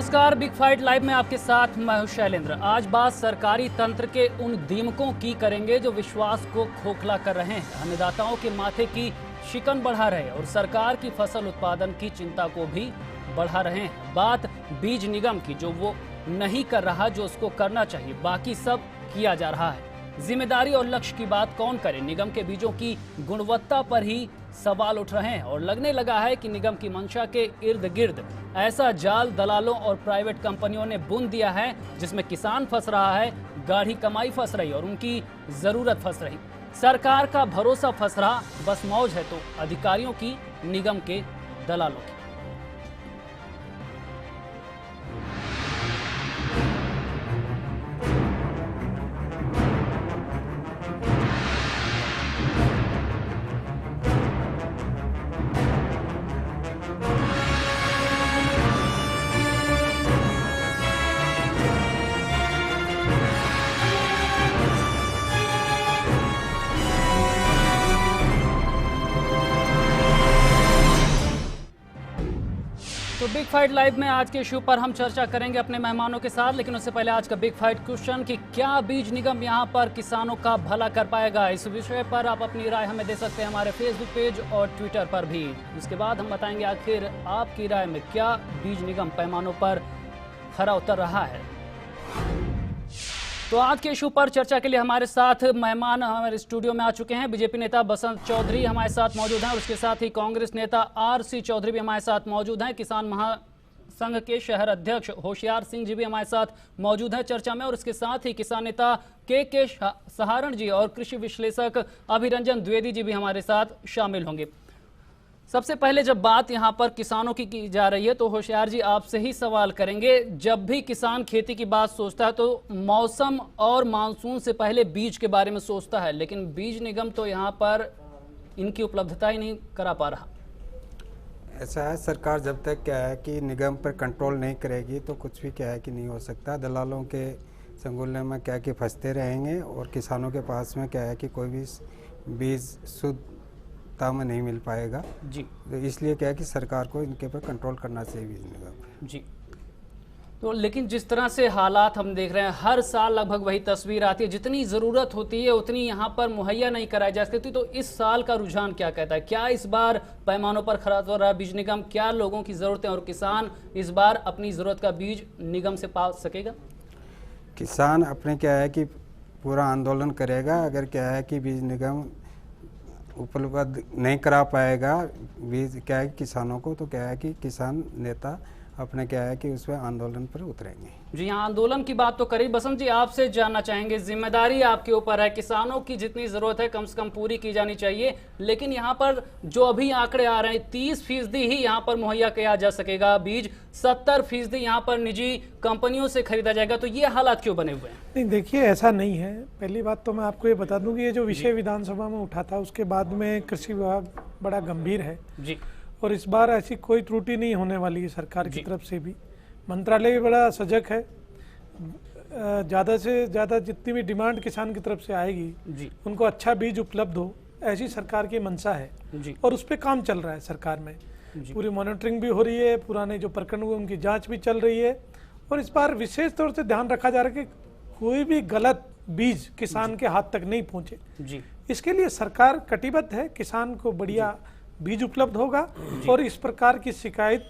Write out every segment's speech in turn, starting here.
नमस्कार, big fight live में आपके साथ मैं हूं शैलेंद्र। आज बात सरकारी तंत्र के उन दीमकों की करेंगे जो विश्वास को खोखला कर रहे हैं, अन्नदाताओं के माथे की शिकन बढ़ा रहे हैं और सरकार की फसल उत्पादन की चिंता को भी बढ़ा रहे हैं। बात बीज निगम की, जो वो नहीं कर रहा जो उसको करना चाहिए, बाकी सब किया जा रहा है। जिम्मेदारी और लक्ष्य की बात कौन करे? निगम के बीजों की गुणवत्ता पर ही सवाल उठ रहे हैं और लगने लगा है कि निगम की मंशा के इर्द गिर्द ऐसा जाल दलालों और प्राइवेट कंपनियों ने बुन दिया है जिसमें किसान फंस रहा है, गाढ़ी कमाई फंस रही और उनकी जरूरत फंस रही। सरकार का भरोसा फंस रहा, बस मौज है तो अधिकारियों की, निगम के दलालों की। तो बिग फाइट लाइव में आज के इशू पर हम चर्चा करेंगे अपने मेहमानों के साथ, लेकिन उससे पहले आज का बिग फाइट क्वेश्चन कि क्या बीज निगम यहां पर किसानों का भला कर पाएगा? इस विषय पर आप अपनी राय हमें दे सकते हैं हमारे फेसबुक पेज और ट्विटर पर भी। उसके बाद हम बताएंगे आखिर आपकी राय में क्या बीज निगम पैमानों पर खरा उतर रहा है। तो आज के इशू पर चर्चा के लिए हमारे साथ मेहमान हमारे स्टूडियो में आ चुके हैं। बीजेपी नेता बसंत चौधरी हमारे साथ मौजूद हैं और उसके साथ ही कांग्रेस नेता आरसी चौधरी भी हमारे साथ मौजूद हैं। किसान महासंघ के शहर अध्यक्ष होशियार सिंह जी भी हमारे साथ मौजूद हैं चर्चा में और इसके साथ ही किसान नेता के सहारण जी और कृषि विश्लेषक अभिरंजन द्विवेदी जी भी हमारे साथ शामिल होंगे। सबसे पहले जब बात यहाँ पर किसानों की जा रही है तो होशियार जी आपसे ही सवाल करेंगे। जब भी किसान खेती की बात सोचता है तो मौसम और मानसून से पहले बीज के बारे में सोचता है, लेकिन बीज निगम तो यहाँ पर इनकी उपलब्धता ही नहीं करा पा रहा। ऐसा है, सरकार जब तक क्या है कि निगम पर कंट्रोल नहीं करेगी तो कुछ भी क्या है कि नहीं हो सकता। दलालों के संगुलने में क्या कि फंसते रहेंगे और किसानों के पास में क्या है कि कोई भी बीज शुद्ध में नहीं मिल पाएगा जी। तो इसलिए क्या है कि सरकार को इनके पर कंट्रोल करना चाहिए बीज निगम जी। तो लेकिन जिस तरह से हालात हम देख रहे हैं, हर साल लगभग वही तस्वीर आती है, जितनी ज़रूरत होती है उतनी यहाँ पर मुहैया नहीं कराई जा सकती। तो इस साल का रुझान क्या कहता है? क्या इस बार पैमानों पर खरा उतर रहा बीज निगम? क्या लोगों की ज़रूरतें और किसान इस बार अपनी ज़रूरत का बीज निगम से पा सकेगा? किसान अपने क्या है कि पूरा आंदोलन करेगा। अगर क्या है कि बीज निगम उपलब्ध नहीं करा पाएगा बीज क्या है किसानों को, तो क्या है कि किसान नेता अपने क्या है कि उसमें आंदोलन पर उतरेंगे। जी हाँ, आंदोलन की बात तो करी। बसंत जी आपसे जानना चाहेंगे, जिम्मेदारी आपके ऊपर है, किसानों की जितनी जरूरत है कम से कम पूरी की जानी चाहिए, लेकिन यहाँ पर जो अभी आंकड़े आ रहे हैं 30% ही यहाँ पर मुहैया किया जा सकेगा बीज, 70% यहाँ पर निजी कंपनियों से खरीदा जाएगा। तो ये हालात क्यों बने हुए हैं? नहीं, देखिए ऐसा नहीं है। पहली बात तो मैं आपको ये बता दूं कि ये जो विषय विधानसभा में उठा था उसके बाद में कृषि विभाग बड़ा गंभीर है जी। और इस बार ऐसी कोई त्रुटि नहीं होने वाली है सरकार की तरफ से भी। मंत्रालय भी बड़ा सजग है। ज़्यादा से ज़्यादा जितनी भी डिमांड किसान की तरफ से आएगी जी, उनको अच्छा बीज उपलब्ध हो, ऐसी सरकार की मंशा है जी। और उस पर काम चल रहा है सरकार में। पूरी मॉनिटरिंग भी हो रही है, पुराने जो प्रकरण हुए उनकी जांच भी चल रही है और इस बार विशेष तौर से ध्यान रखा जा रहा है कि कोई भी गलत बीज किसान के हाथ तक नहीं पहुंचे जी। इसके लिए सरकार कटिबद्ध है। किसान को बढ़िया बीज उपलब्ध होगा और इस प्रकार की शिकायत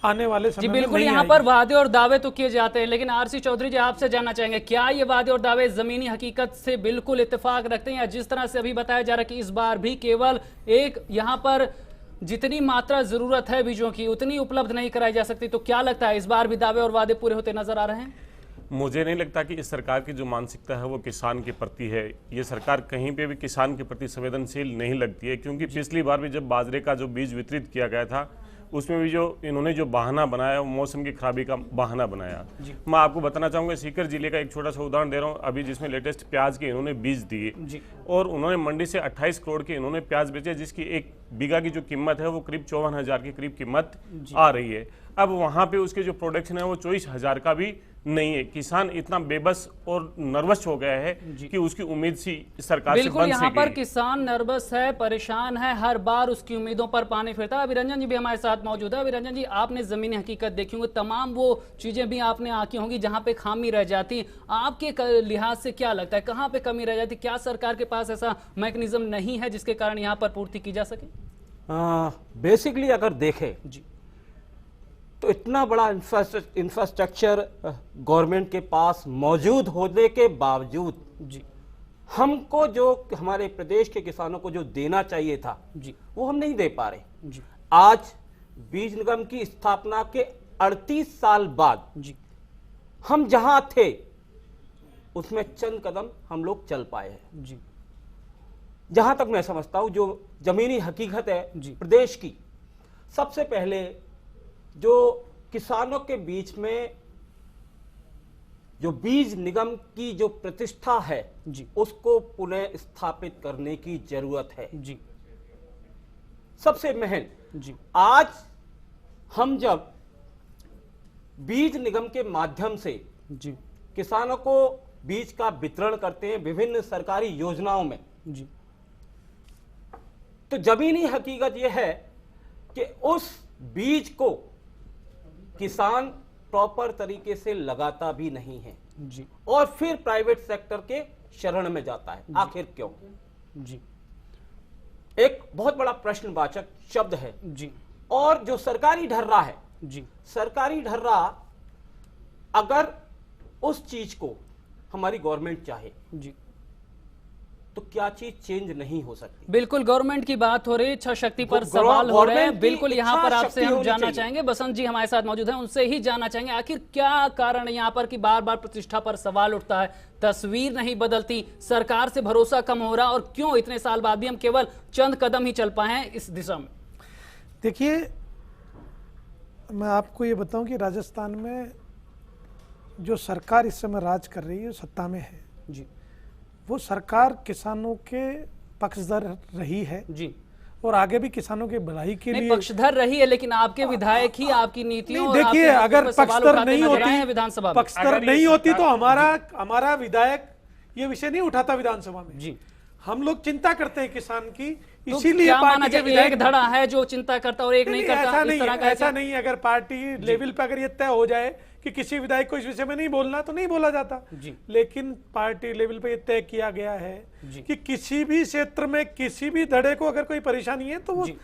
आने वाले समय में नहीं आएगी। बिल्कुल, यहाँ पर वादे और दावे तो किए जाते हैं, लेकिन आरसी चौधरी जी आपसे जानना चाहेंगे, क्या ये वादे और दावे जमीनी हकीकत से बिल्कुल इत्तेफाक रखते हैं, या जिस तरह से अभी बताया जा रहा है कि इस बार भी केवल एक यहाँ पर जितनी मात्रा जरूरत है बीजों की उतनी उपलब्ध नहीं कराई जा सकती? तो क्या लगता है इस बार भी दावे और वादे पूरे होते नजर आ रहे हैं? मुझे नहीं लगता कि इस सरकार की जो मानसिकता है वो किसान के प्रति है। ये सरकार कहीं पे भी किसान के प्रति संवेदनशील नहीं लगती है, क्योंकि पिछली बार भी जब बाजरे का जो बीज वितरित किया गया था उसमें भी जो इन्होंने जो बहाना बनाया वो मौसम की खराबी का बहाना बनाया। मैं आपको बताना चाहूँगा, सीकर जिले का एक छोटा सा उदाहरण दे रहा हूँ अभी, जिसमें लेटेस्ट प्याज के इन्होंने बीज दिए और उन्होंने मंडी से 28 करोड़ के इन्होंने प्याज बेचे, जिसकी एक बीघा की जो कीमत है वो करीब 54,000 के करीब कीमत आ रही है। अब वहाँ पे उसके जो प्रोडक्शन है वो 24,000 का भी नहीं है। किसान इतना बेबस और नर्वस हो गया है कि उसकी उम्मीद सी सरकार से बिल्कुल, बन यहाँ पर सकेगी। किसान नर्वस है, परेशान है, हर बार उसकी उम्मीदों पर पानी फिरता है। अभी रंजन जी भी हमारे साथ मौजूद है। अभी रंजन जी, आपने जमीनी हकीकत देखी होंगी, तमाम वो चीजें भी आपने आंकी होंगी जहां पे खामी रह जाती। आपके लिहाज से क्या लगता है, कहाँ पे कमी रह जाती? क्या सरकार के पास ऐसा मैकेनिज्म नहीं है जिसके कारण यहाँ पर पूर्ति की जा सके? बेसिकली अगर देखें जी तो इतना बड़ा इंफ्रास्ट्रक्चर गवर्नमेंट के पास मौजूद होने के बावजूद जी हमको जो हमारे प्रदेश के किसानों को जो देना चाहिए था जी वो हम नहीं दे पा रहे। जी आज बीज निगम की स्थापना के 38 साल बाद जी हम जहां थे उसमें चंद कदम हम लोग चल पाए हैं। जी जहां तक मैं समझता हूं जो जमीनी हकीकत है जी। प्रदेश की, सबसे पहले जो किसानों के बीच में जो बीज निगम की जो प्रतिष्ठा है जी उसको पुनः स्थापित करने की जरूरत है। जी सबसे महन जी आज हम जब बीज निगम के माध्यम से जी किसानों को बीज का वितरण करते हैं विभिन्न सरकारी योजनाओं में, जी तो जमीनी हकीकत यह है कि उस बीज को किसान प्रॉपर तरीके से लगाता भी नहीं है जी और फिर प्राइवेट सेक्टर के शरण में जाता है। आखिर क्यों? जी एक बहुत बड़ा प्रश्नवाचक शब्द है। जी और जो सरकारी ढर्रा है, जी सरकारी ढर्रा अगर उस चीज को हमारी गवर्नमेंट चाहे जी तो क्या चीज चेंज नहीं हो सकती। बिल्कुल, गवर्नमेंट की बात हो रही, इच्छा शक्ति पर वो सवाल हो रहे हैं। गवर्नमेंट की बिल्कुल, यहाँ इच्छा पर आपसे शक्ति हम होनी जानना चाहिए। चाहेंगे, बसंत जी हमारे साथ मौजूद हैं, उनसे ही जानना चाहेंगे आखिर क्या कारण है यहाँ पर कि बार बार प्रतिष्ठा पर सवाल उठता है, तस्वीर नहीं बदलती, सरकार से भरोसा कम हो रहा, और क्यों इतने साल बाद भी हम केवल चंद कदम ही चल पाए हैं इस दिशा में? देखिए, मैं आपको ये बताऊं कि राजस्थान में जो सरकार इस समय राज कर रही है, सत्ता में है जी वो सरकार किसानों के पक्षधर रही है जी और आगे भी किसानों की भलाई के नहीं, लिए पक्षधर रही है, लेकिन आपके विधायक ही आपकी नीतियों और देखिए, आपके अगर पर सवाल पक्षधर उठाते नहीं नजर आए हैं होती, विधानसभा में। पक्षधर अगर ये नहीं होती तो सरकार- हमारा विधायक ये विषय नहीं उठाता विधानसभा में। जी हम लोग चिंता करते हैं किसान की, तो इसीलिए क्या माना पार्टी के जाए, विधायक एक धड़ा है जो चिंता करता और एक नहीं करता, ऐसा इस नहीं तरह है, का है ऐसा क्या? नहीं है। अगर पार्टी लेवल पे अगर ये तय हो जाए कि किसी विधायक को इस विषय में नहीं बोलना तो नहीं बोला जाता, जी लेकिन पार्टी लेवल पे ये तय किया गया है जी। कि किसी भी क्षेत्र में किसी भी धड़े को अगर कोई परेशानी है तो वो जी।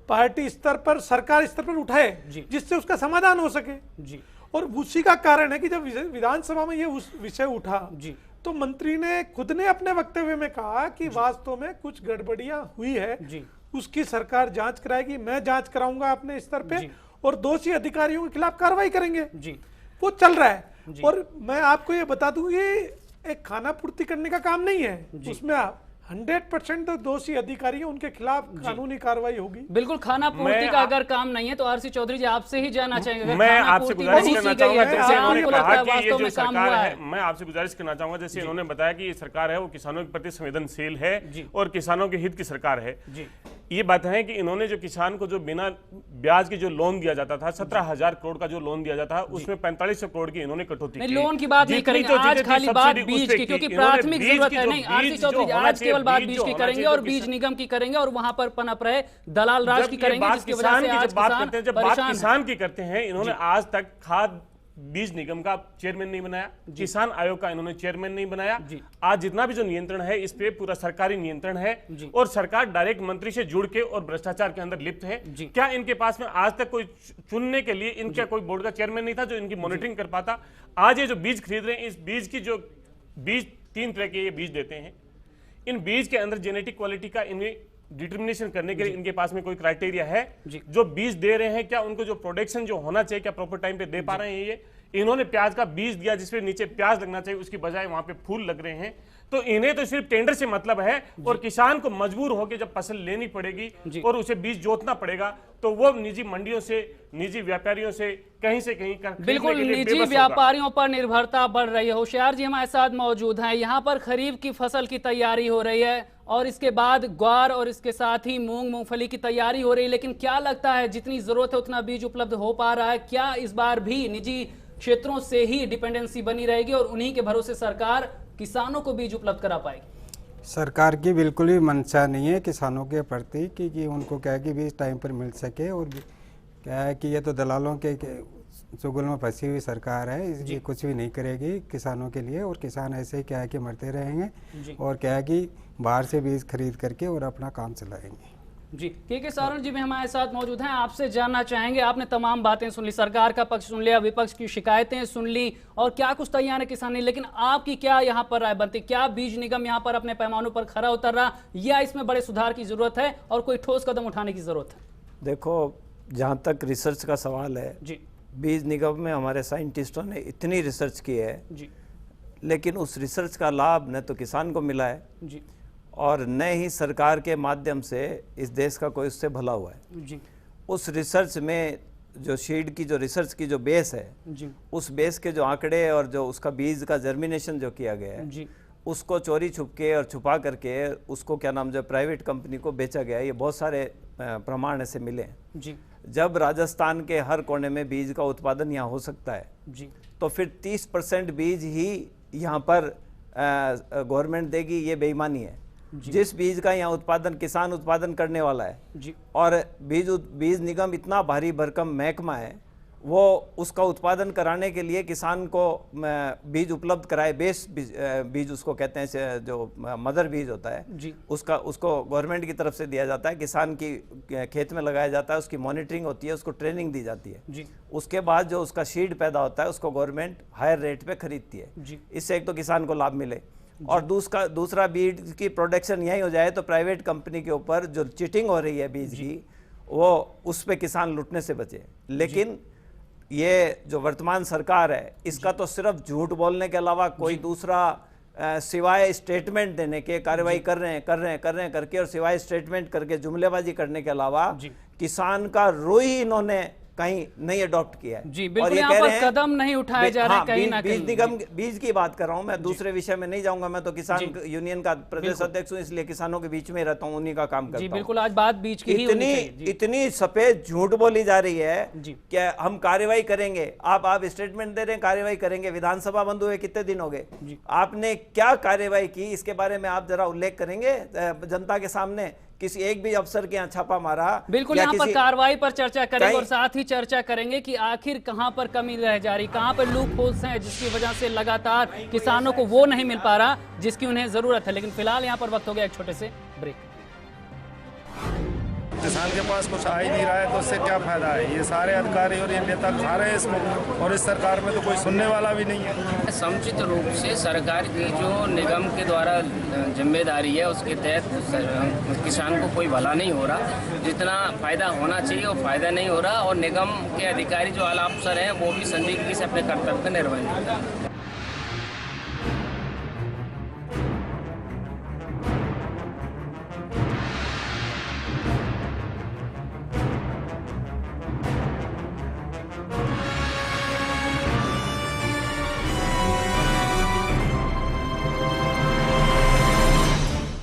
पार्टी स्तर पर, सरकार स्तर पर उठाए जी। जिससे उसका समाधान हो सके। जी और उसी का कारण है कि जब विधानसभा में ये उस विषय उठा जी तो मंत्री ने खुद ने अपने वक्तव्य में कहा कि वास्तव में कुछ गड़बड़ियां हुई है, जी उसकी सरकार जांच कराएगी, मैं जांच कराऊंगा अपने स्तर पे जी। और दोषी अधिकारियों के खिलाफ कार्रवाई करेंगे। जी वो चल रहा है। जी। और मैं आपको ये बता दूं, ये एक खाना पूर्ति करने का काम नहीं है, उसमें 100% दोषी अधिकारी हैं, उनके खिलाफ कानूनी कार्रवाई होगी। बिल्कुल, खाना पूर्ति मैं का अगर काम नहीं है तो आरसी चौधरी जी आपसे ही जानना चाहेंगे, अगर मैं खाना आपसे पूर्ति गुजारिश नहीं करना की गई चाहूंगा, है, जैसे क्या इन्होंने आपको कहा लगता है कि ये वास्तव जो में काम सरकार हुआ है, है? मैं आपसे गुजारिश करना चाहूंगा, जैसे इन्होंने बताया कि ये सरकार है वो किसानों के प्रति संवेदनशील है और किसानों के हित की सरकार है। जी ये बात है कि इन्होंने जो किसान को जो बिना ब्याज के जो लोन दिया जाता था, 17,000 करोड़ का जो लोन दिया जाता था, उसमें 4500 करोड़ की इन्होंने कटौती नहीं, की। लोन की बात नहीं जितनी करेंगे जो आज, चीजें थी, खाली बात सब्सिडी बीज उस पे की, क्योंकि इन्होंने प्राथमिक बीज जरूरत की है। जो नहीं, बीज आरसी जो चौधरी जी, होना आज चाहिए, केवल बात बीज बीज जो की होना करेंगे चाहिए, और तो बीज किसान- निगम की करेंगे और वहां पर पनप रहे दलाल राज जब की ये करेंगे, बात जिसकी वजह किसान से की आज जब बात किसान करते हैं, जब बात परेशान किसान की करते हैं, इन्होंने आज तक खाद बीज निगम का चेयरमैन नहीं बनाया, किसान आयोग का इन्होंने चेयरमैन नहीं बनाया। जी। आज जितना भी जो नियंत्रण है इस पे पूरा सरकारी नियंत्रण है जी। और सरकार डायरेक्ट मंत्री से जुड़ के और भ्रष्टाचार के अंदर लिप्त है। जी। क्या इनके पास में आज तक कोई चुनने के लिए इनका कोई बोर्ड का चेयरमैन नहीं था जो इनकी मॉनिटरिंग कर पाता? आज ये जो बीज खरीद रहे हैं, इस बीज की जो बीज 3 तरह के ये बीज देते हैं, इन बीज के अंदर जेनेटिक क्वालिटी का इन्हें डिटर्मिनेशन करने के लिए इनके पास में कोई क्राइटेरिया है? जी। जो बीज दे रहे हैं क्या उनको जो प्रोडक्शन जो होना चाहिए क्या प्रॉपर टाइम पे दे पा रहे हैं? ये इन्होंने प्याज का बीज दिया जिसपे नीचे प्याज लगना चाहिए, उसकी बजाय वहां पे फूल लग रहे हैं। तो इन्हें तो सिर्फ टेंडर से मतलब है और किसान को मजबूर होकर जब फसल लेनी पड़ेगी और उसे बीज जोतना पड़ेगा तो वो निजी मंडियों से, निजी व्यापारियों से कहीं बिल्कुल निजी व्यापारियों पर निर्भरता बढ़ रही है। होशियार जी हमारे साथ मौजूद हैं। यहाँ पर खरीफ की फसल की तैयारी हो रही है और इसके बाद ग्वार और इसके साथ ही मूंगफली की तैयारी हो रही है, लेकिन क्या लगता है जितनी जरूरत है उतना बीज उपलब्ध हो पा रहा है? क्या इस बार भी निजी क्षेत्रों से ही डिपेंडेंसी बनी रहेगी और उन्हीं के भरोसे सरकार किसानों को बीज उपलब्ध करा पाएगी? सरकार की बिल्कुल भी मंशा नहीं है किसानों के प्रति कि उनको क्या है कि बीज टाइम पर मिल सके। और क्या है कि ये तो दलालों के चुगल में फंसी हुई सरकार है, ये कुछ भी नहीं करेगी किसानों के लिए। और किसान ऐसे ही क्या है कि मरते रहेंगे और क्या है कि बाहर से बीज खरीद करके और अपना काम चलाएंगे। जी, के सारण जी भी हमारे साथ मौजूद हैं। आपसे जानना चाहेंगे, आपने तमाम बातें सुन ली, सरकार का पक्ष सुन लिया, विपक्ष की शिकायतें सुन ली और क्या कुछ तैयार है किसान ने, लेकिन आपकी क्या यहाँ पर राय बनती? क्या बीज निगम यहाँ पर अपने पैमानों पर खरा उतर रहा या इसमें बड़े सुधार की जरूरत है और कोई ठोस कदम उठाने की जरूरत है? देखो, जहाँ तक रिसर्च का सवाल है जी, बीज निगम में हमारे साइंटिस्टों ने इतनी रिसर्च की है जी, लेकिन उस रिसर्च का लाभ न तो किसान को मिला है जी, और न ही सरकार के माध्यम से इस देश का कोई उससे भला हुआ है। जी, उस रिसर्च में जो सीड की जो रिसर्च की जो बेस है, जी, उस बेस के जो आंकड़े और जो उसका बीज का जर्मिनेशन जो किया गया है, जी, उसको चोरी छुपके और छुपा करके उसको क्या नाम जो प्राइवेट कंपनी को बेचा गया है। ये बहुत सारे प्रमाण ऐसे मिले हैं। जी, जब राजस्थान के हर कोने में बीज का उत्पादन यहाँ हो सकता है जी, तो फिर 30% बीज ही यहाँ पर गवर्नमेंट देगी, ये बेईमानी है। जिस बीज का यहाँ उत्पादन किसान उत्पादन करने वाला है जी, और बीज निगम इतना भारी भरकम महकमा है, वो उसका उत्पादन कराने के लिए किसान को बीज उपलब्ध कराए, बेस बीज उसको कहते हैं, जो मदर बीज होता है जी, उसको गवर्नमेंट की तरफ से दिया जाता है, किसान की खेत में लगाया जाता है, उसकी मॉनिटरिंग होती है, उसको ट्रेनिंग दी जाती है। जी, उसके बाद जो उसका सीड पैदा होता है उसको गवर्नमेंट हायर रेट पे खरीदती है। जी, इससे एक तो किसान को लाभ मिले और दूसरा बीज की प्रोडक्शन यही हो जाए तो प्राइवेट कंपनी के ऊपर जो चीटिंग हो रही है बीज की, वो उस पे किसान लुटने से बचे। लेकिन ये जो वर्तमान सरकार है इसका तो सिर्फ झूठ बोलने के अलावा कोई दूसरा सिवाय स्टेटमेंट देने के कार्रवाई कर रहे हैं करके और सिवाय स्टेटमेंट करके जुमलेबाजी करने के अलावा किसान का रोई इन्होंने कहीं नहीं अडॉप्ट किया है। जी, बिल्कुल यहाँ पर कदम नहीं उठाए जा रहे कहीं ना कहीं। बीज निगम बीज की बात कर रहा हूं मैं, दूसरे विषय में नहीं जाऊंगा। मैं तो किसान यूनियन का प्रदेश अध्यक्ष हूं, इसलिए किसानों के बीच में रहता हूं, उन्हीं का काम करता हूं। जी बिल्कुल, आज बात बीज की ही होनी चाहिए। इतनी सफेद झूठ बोली जा रही है कि हम कार्रवाई करेंगे, आप स्टेटमेंट दे रहे हैं कार्रवाई करेंगे। विधानसभा बंद हुए कितने दिन हो गए, आपने क्या कार्रवाई की इसके बारे में आप जरा उल्लेख करेंगे जनता के सामने? किसी एक भी अफसर के यहाँ छापा मारा? बिल्कुल, यहाँ पर कार्रवाई पर चर्चा करेंगे और साथ ही चर्चा करेंगे कि आखिर कहां पर कमी रह जा रही, कहां पर लूप होल्स हैं जिसकी वजह से लगातार किसानों को वो नहीं मिल पा रहा जिसकी उन्हें जरूरत है। लेकिन फिलहाल यहाँ पर वक्त हो गया एक छोटे से ब्रेक। किसान के पास कुछ आ ही नहीं रहा है तो उससे क्या फायदा है? ये सारे अधिकारी और ये नेता खा रहे हैं इसको और इस सरकार में तो कोई सुनने वाला भी नहीं है। समुचित रूप से सरकार की जो निगम के द्वारा जिम्मेदारी है उसके तहत किसान को कोई भला नहीं हो रहा, जितना फायदा होना चाहिए वो फायदा नहीं हो रहा और निगम के अधिकारी जो आला अफसर हैं वो भी संजीदगी से अपने कर्तव्य का निर्वहन करते हैं।